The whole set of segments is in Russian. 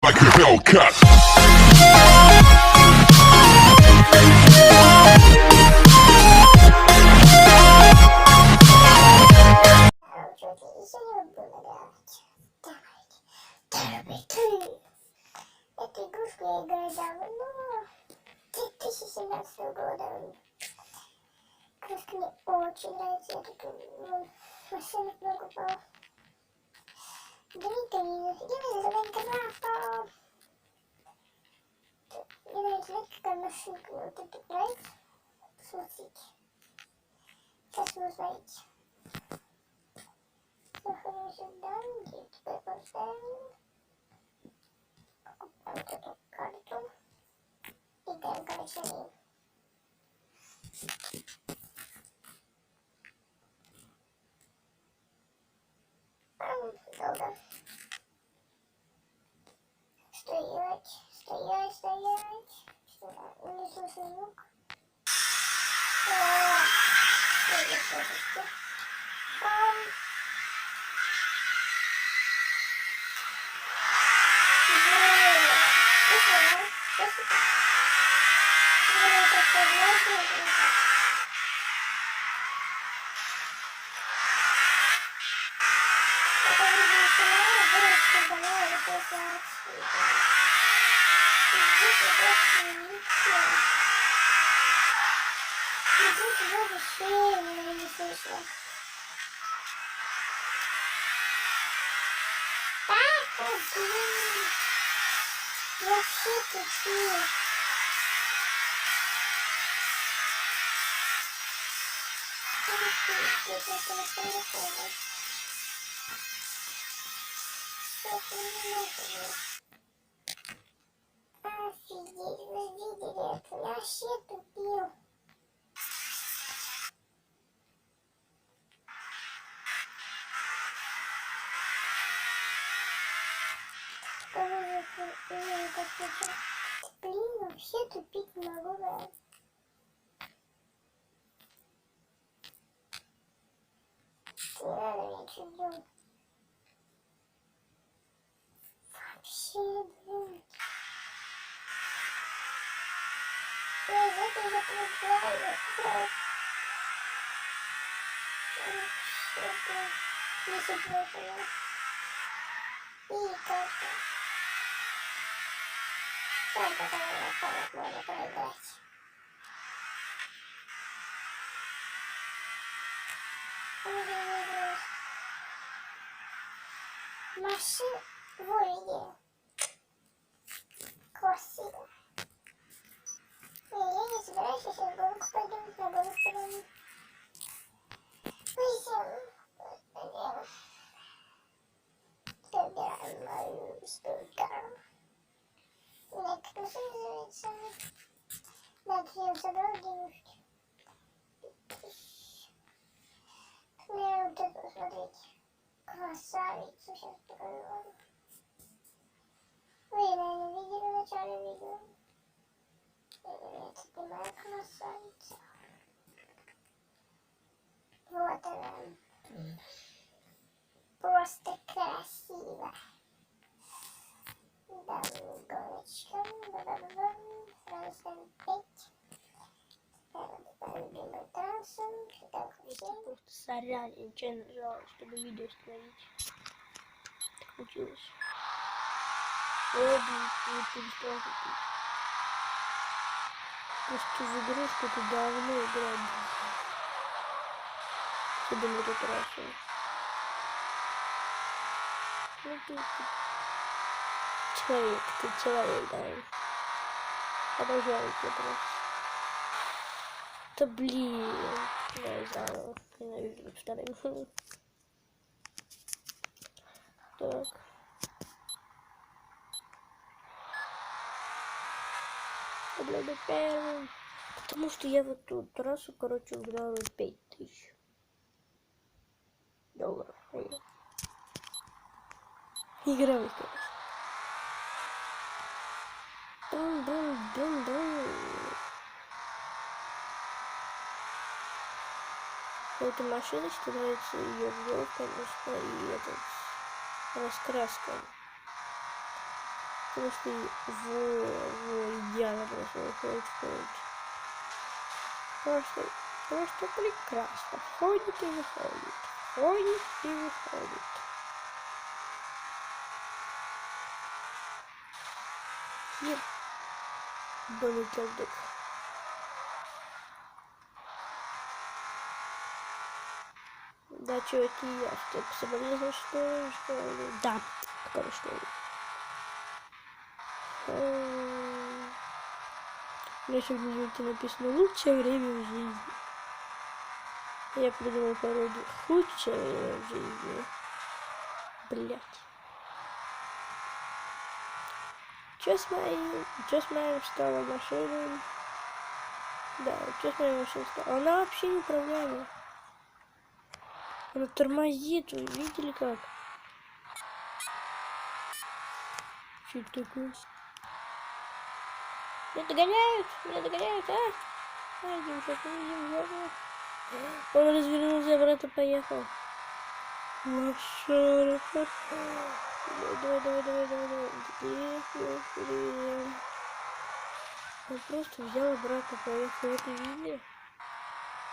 Like a Hellcat. Что-то еще не было, да? Давайте. Эту игрушку я играю давно, 2017 года. Игрушка мне очень нравится, я тут машину покупал. Я Майнкрафта. Мне нравится, знаете, какая машинка мне вот эта нравится? Смотрите. Сейчас вы узнаете. Заходим сюда, где теперь поставим. Покупаем вот эту карту. И даем, короче, ней. Долго. Стоять. Унесу звук. Вообще тупее. Офигеть, вы видели это? Я вообще тупил. Блин, вообще тупить не могу, да. Не надо меня чуть делать. Вообще, блин. Ой, это уже прикольно. Вообще, блин. Если плохо, и как-то. Так, потом можно проиграть. Машин выведи. Красиво. Я не собираюсь сейчас гонку пойдем, на гонку пойдем. Собираем мою стойку. Как машина называется? Да, я собрал девушки. Вот это смотрите. Красавица, сейчас покажу вам. Вы, наверное, видели в начале видео. Это моя красавица. Вот она. Просто красиво. Да, гоночка. Сразу ставим 5. Любимый трассу. Так, Просто сорян, я нечаянно нажала, чтобы видео остановить. Так получилось. Ой, блин, не перестал купить. Просто в игрушку это давно играть. Особенно эту трассу. Ну ты человек, да. Обожаю эту трассу. Да блин. Я заново. Ненавижу вторым. Так. Блин, первым. Потому что я в эту трассу, короче, играла 5000 долларов. Играю, короче. Бум. Эта машиночка нравится ее вел, конечно, и этот раскраска. Просто идеально просто выходит. Просто прекрасно. Ходит и выходит. Ходит и выходит. Нет. Бомбардок. Да, чуваки, я что, соболезновал, что ли? Да, конечно. У меня сегодня в дневнике написано «Лучшее время в жизни». Я придумал пародию «Худшее время в жизни». Блять. Чё с моим стала машиной? Да, чё с моей машиной стала? Она вообще не управляемая. Она тормозит, вы видели как? Что это такое? Меня догоняют, а? Идем, сейчас увидим, Он развернулся и обратно поехал. Лошара. Давай. Тихо. Он просто взял обратно поехал. Это видели?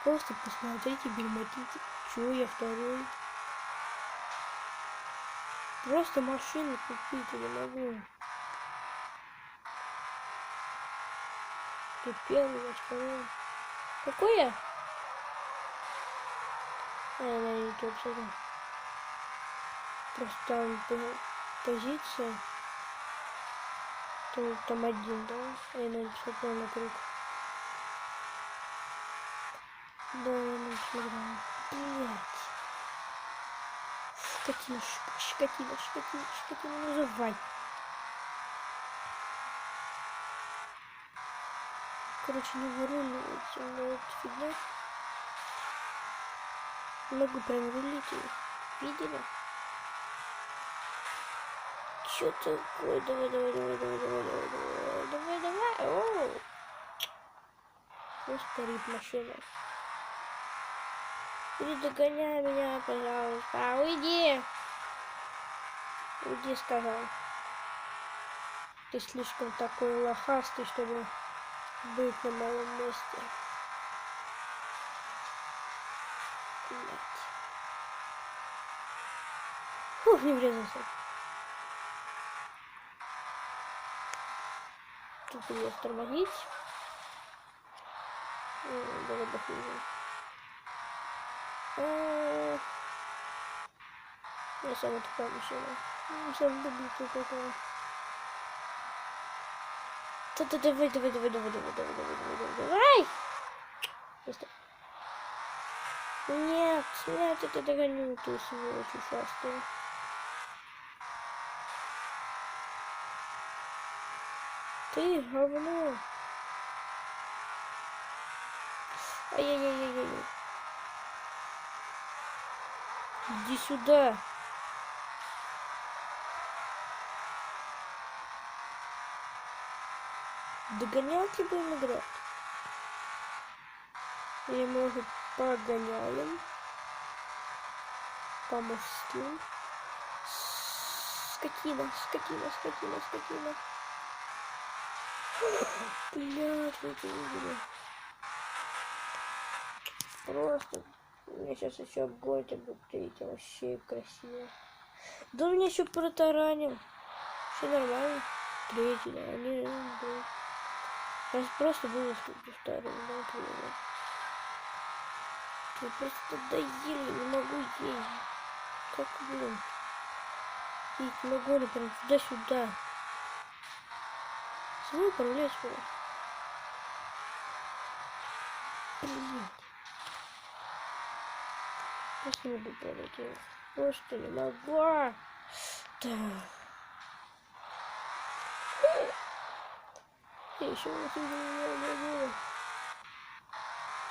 Просто посмотрите, перемотите. Чего я второй? Просто машину купить я не могу. Ты первый, я второй. Какой я? На YouTube сюда. Просто там позиция. Там один, да? Я написал на круг. Да, я написал. Блять. Скотина, называй. Короче, не выруливайте, но это фигня. Могу прям рулить их. Видели? Чё такое? Давай. Оу. Просто горит машина. Не догоняй меня, пожалуйста. Уйди. Уйди, сказал. Ты слишком такой лохастый, чтобы быть на моем месте. Блять. Фух, не врезался. Тут придется тормозить. Давай бахнем. Я самая такая машина. Сам добитый такой. Давай! Нет, это догоню ты, сволочь ушастая. Ты говно. Ай-яй-яй-яй-яй. Иди сюда. Догонялки будем играть? Или может погоняем? Помостим? Скотина. Блядь, вы это видели? Просто. У меня сейчас еще Готя будет третий. Вообще красиво. Да он меня еще протаранил. Все нормально. Третий, да. Не. Я просто был второй, да, примерно. Я просто доели, не могу есть. Как, блин? Есть не могу, например, туда-сюда. Смогу управлять сюда. Блин. Просто не могу управлять. Просто не могу. Да. Я еще не могу.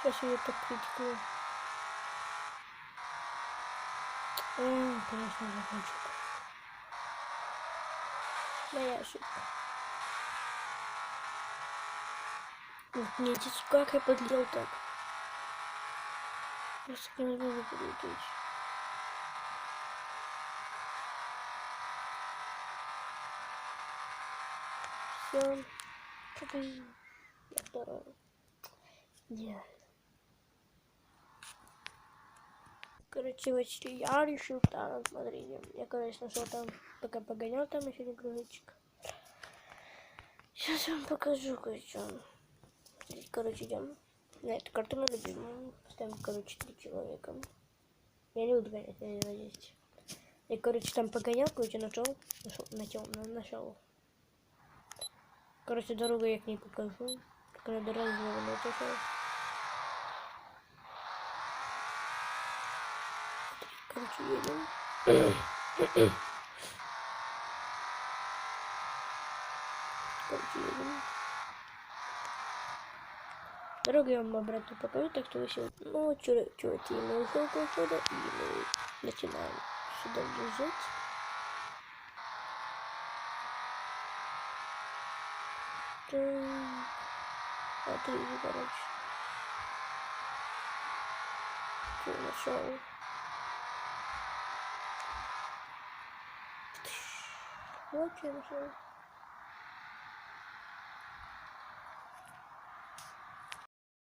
Сейчас я так критикую. Конечно, закончу. Моя ошибка. Нет, как я подлил так? Просто невозможно подлететь. Все. Я второй. Нет. Короче, вот я решил там, смотрите. Я, конечно, нашел там, пока погонял там еще не грузочек. Сейчас я вам покажу, короче, идем. На эту карту мы любим. Ставим, короче, 3 человека. Я не буду гонять, я не надеюсь. Я, короче, там погонял, короче, нашел. Короче, дорогу я к ней покажу. Когда дорогу я пошел. Короче, едем. Короче, едем. Дорогу я вам обратно покажу, так что вы все... Ну, чуваки, мы уже около сюда, и мы начинаем сюда въезжать. Смотрите, короче. Что нашел? Вот что я нашел.